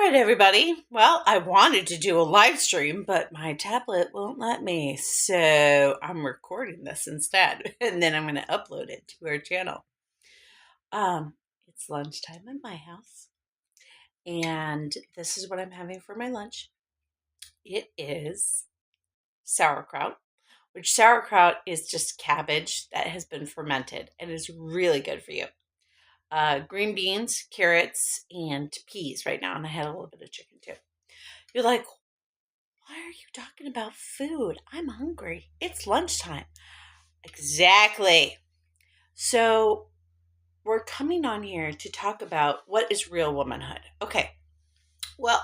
right, everybody. Well, I wanted to do a live stream, but my tablet won't let me. So I'm recording this instead, and then I'm going to upload it to our channel. It's lunchtime in my house, and this is what I'm having for my lunch. It is sauerkraut, which sauerkraut is just cabbage that has been fermented and is really good for you. Green beans, carrots, and peas right now, and I had a little bit of chicken too. You're like, why are you talking about food? I'm hungry. It's lunchtime. Exactly. So, we're coming on here to talk about what is real womanhood. Okay. Well,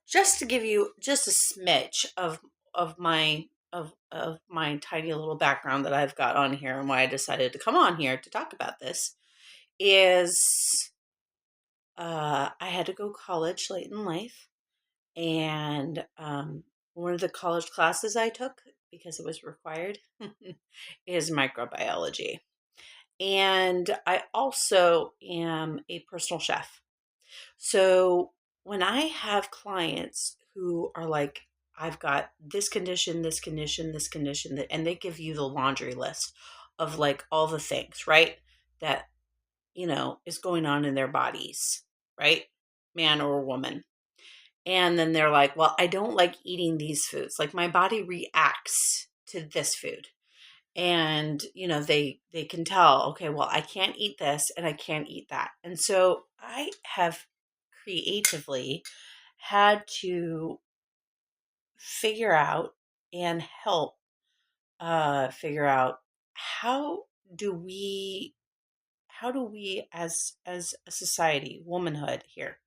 just to give you just a smidge of my tiny little background that I've got on here and why I decided to come on here to talk about this is I had to go to college late in life. And one of the college classes I took, because it was required, is microbiology. And I also am a personal chef. So when I have clients who are like, I've got this condition, this condition, this condition, and they give you the laundry list of like all the things, right? That, is going on in their bodies, right? Man or woman. And then they're like, well, I don't like eating these foods. Like my body reacts to this food. And, they can tell, okay, well, I can't eat this and I can't eat that. And so I have creatively had to figure out and help figure out how do we as a society, womanhood here,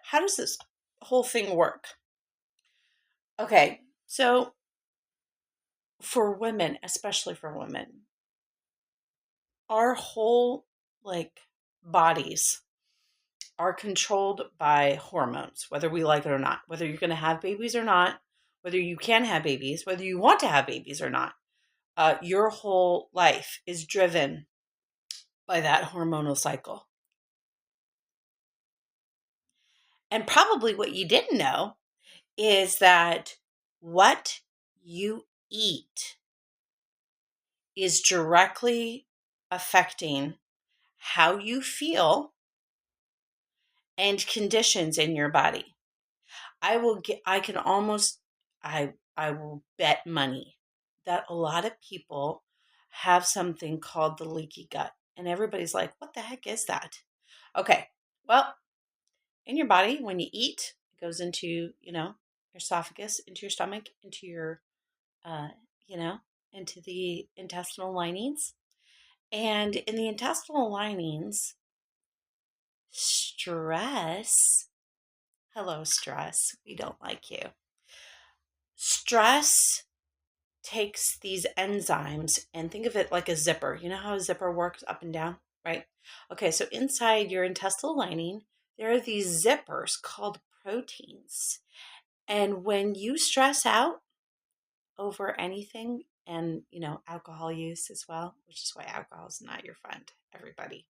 how does this whole thing work? Okay, so for women, especially for women, our whole bodies are controlled by hormones, whether we like it or not, whether you're going to have babies or not, whether you can have babies, whether you want to have babies or not. Your whole life is driven by that hormonal cycle. And probably what you didn't know is that what you eat is directly affecting how you feel and conditions in your body. I will bet money that a lot of people have something called the leaky gut. And everybody's like, what the heck is that? Okay. Well, in your body, when you eat, it goes into, your esophagus, into your stomach, into your, uh, you know, into the intestinal linings. And in the intestinal linings, stress. Hello, stress. We don't like you. Stress takes these enzymes and think of it like a zipper. You know how a zipper works up and down, right? Okay, so inside your intestinal lining, there are these zippers called proteins. And when you stress out over anything, and alcohol use as well, which is why alcohol is not your friend, everybody.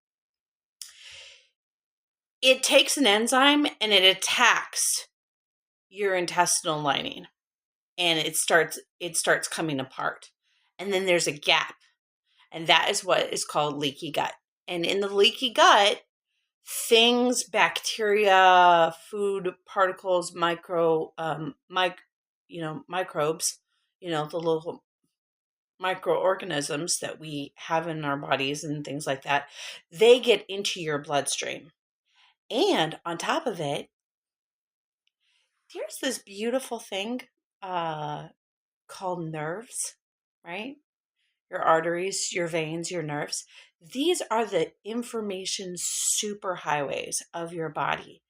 It takes an enzyme and it attacks your intestinal lining, and it starts coming apart. And then there's a gap, and that is what is called leaky gut. And in the leaky gut, things, bacteria, food particles, microbes, the little microorganisms that we have in our bodies and things like that, they get into your bloodstream. And on top of it, there's this beautiful thing called nerves, right? Your arteries, your veins, your nerves. These are the information superhighways of your body.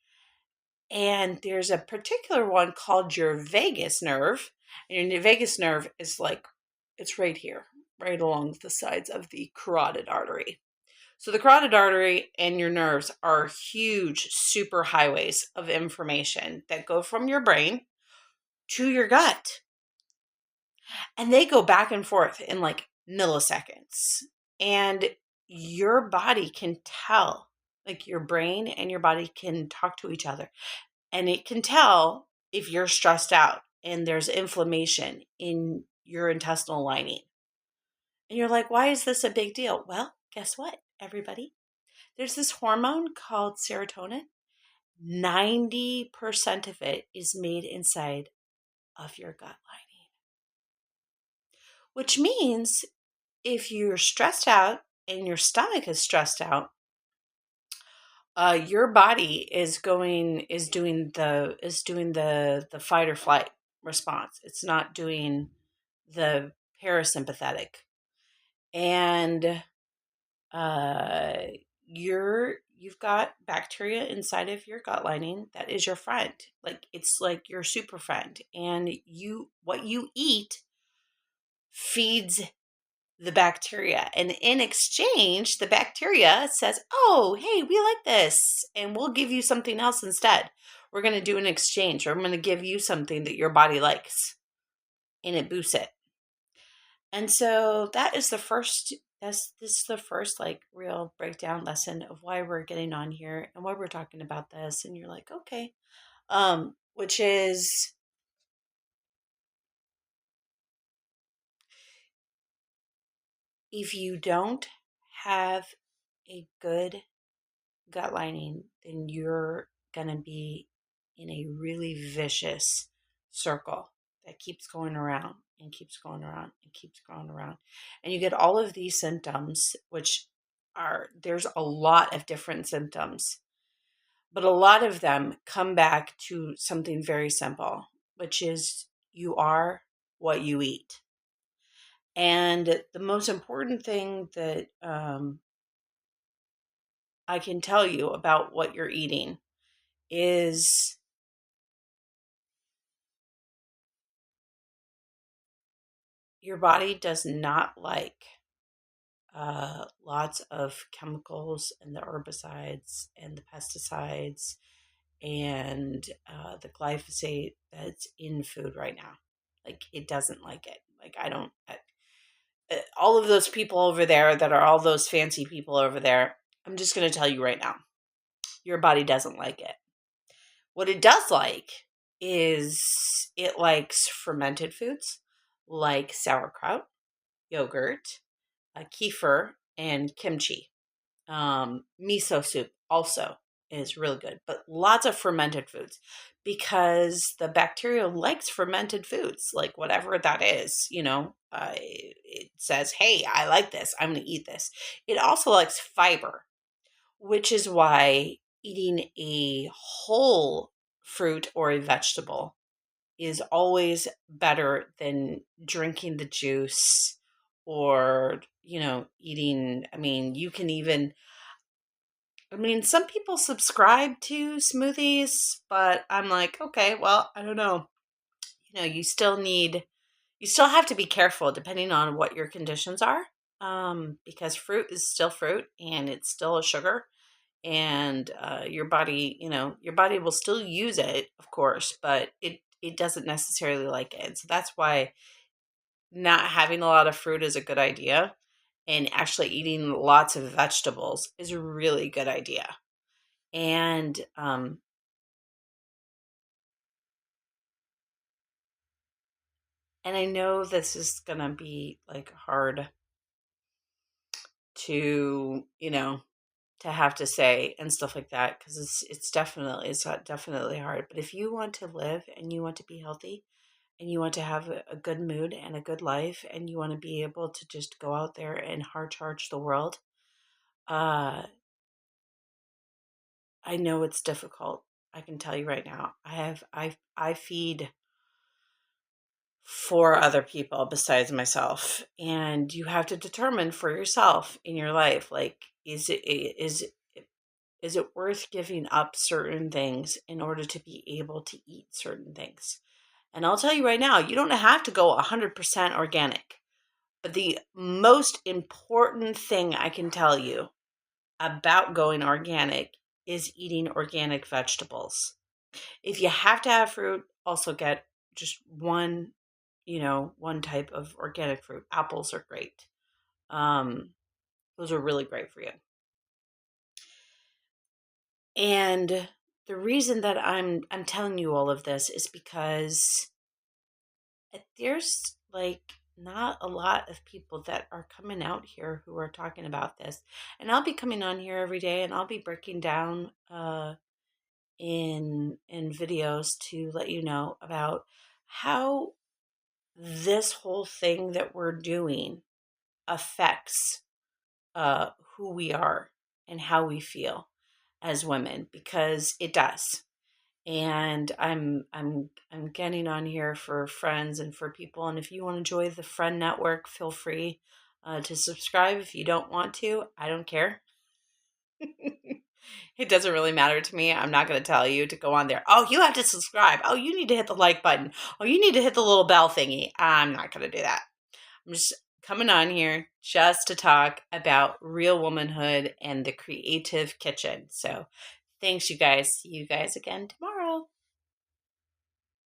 And there's a particular one called your vagus nerve. And your vagus nerve is it's right here, right along the sides of the carotid artery. So the carotid artery and your nerves are huge superhighways of information that go from your brain to your gut. And they go back and forth in like milliseconds. And your body can tell Like your brain and your body can talk to each other, and it can tell if you're stressed out and there's inflammation in your intestinal lining. And you're like, why is this a big deal? Well, guess what, everybody? There's this hormone called serotonin. 90% of it is made inside of your gut lining, which means if you're stressed out and your stomach is stressed out, your body is doing the fight or flight response. It's not doing the parasympathetic, and uh, you've got bacteria inside of your gut lining that is your friend. Like it's like your super friend, and what you eat feeds the bacteria. And in exchange, the bacteria says, oh, hey, we like this, and we'll give you something else instead. We're going to do an exchange, or I'm going to give you something that your body likes, and it boosts it. And so that is the first, this is the first like real breakdown lesson of why we're getting on here and why we're talking about this. And you're like, okay, which is if you don't have a good gut lining, then you're going to be in a really vicious circle that keeps going around and keeps going around and keeps going around. And you get all of these symptoms, which there's a lot of different symptoms, but a lot of them come back to something very simple, which is you are what you eat. And the most important thing that I can tell you about what you're eating is your body does not like lots of chemicals and the herbicides and the pesticides and the glyphosate that's in food right now. Like, it doesn't like it. Like, all of those people over there that are all those fancy people over there, I'm just going to tell you right now, your body doesn't like it. What it does like is it likes fermented foods like sauerkraut, yogurt, kefir, and kimchi. Miso soup also is really good, but lots of fermented foods because the bacteria likes fermented foods, like whatever that is. It says, hey, I like this. I'm going to eat this. It also likes fiber, which is why eating a whole fruit or a vegetable is always better than drinking the juice or, eating. Some people subscribe to smoothies, but I'm like, okay, well, I don't know. You still have to be careful depending on what your conditions are, because fruit is still fruit and it's still a sugar. And your body will still use it, of course, but it doesn't necessarily like it. And so that's why not having a lot of fruit is a good idea, and actually eating lots of vegetables is a really good idea. And I know this is gonna be like hard to to have to say and stuff like that, because it's definitely hard. But if you want to live and you want to be healthy and you want to have a good mood and a good life and you want to be able to just go out there and hard charge the world, uh, I know it's difficult. I can tell you right now. I feed for other people besides myself, and you have to determine for yourself in your life, like, is it worth giving up certain things in order to be able to eat certain things? And I'll tell you right now, you don't have to go 100% organic. But the most important thing I can tell you about going organic is eating organic vegetables. If you have to have fruit, also get just one type of organic fruit. Apples are great. Those are really great for you. And the reason that I'm telling you all of this is because there's like not a lot of people that are coming out here who are talking about this. And I'll be coming on here every day and I'll be breaking down in videos to let you know about how this whole thing that we're doing affects who we are and how we feel as women, because it does. And I'm getting on here for friends and for people. And if you want to join the friend network, feel free to subscribe. If you don't want to, I don't care. It doesn't really matter to me. I'm not going to tell you to go on there. Oh, you have to subscribe. Oh, you need to hit the like button. Oh, you need to hit the little bell thingy. I'm not going to do that. I'm just coming on here just to talk about real womanhood and the creative kitchen. So thanks, you guys. See you guys again tomorrow.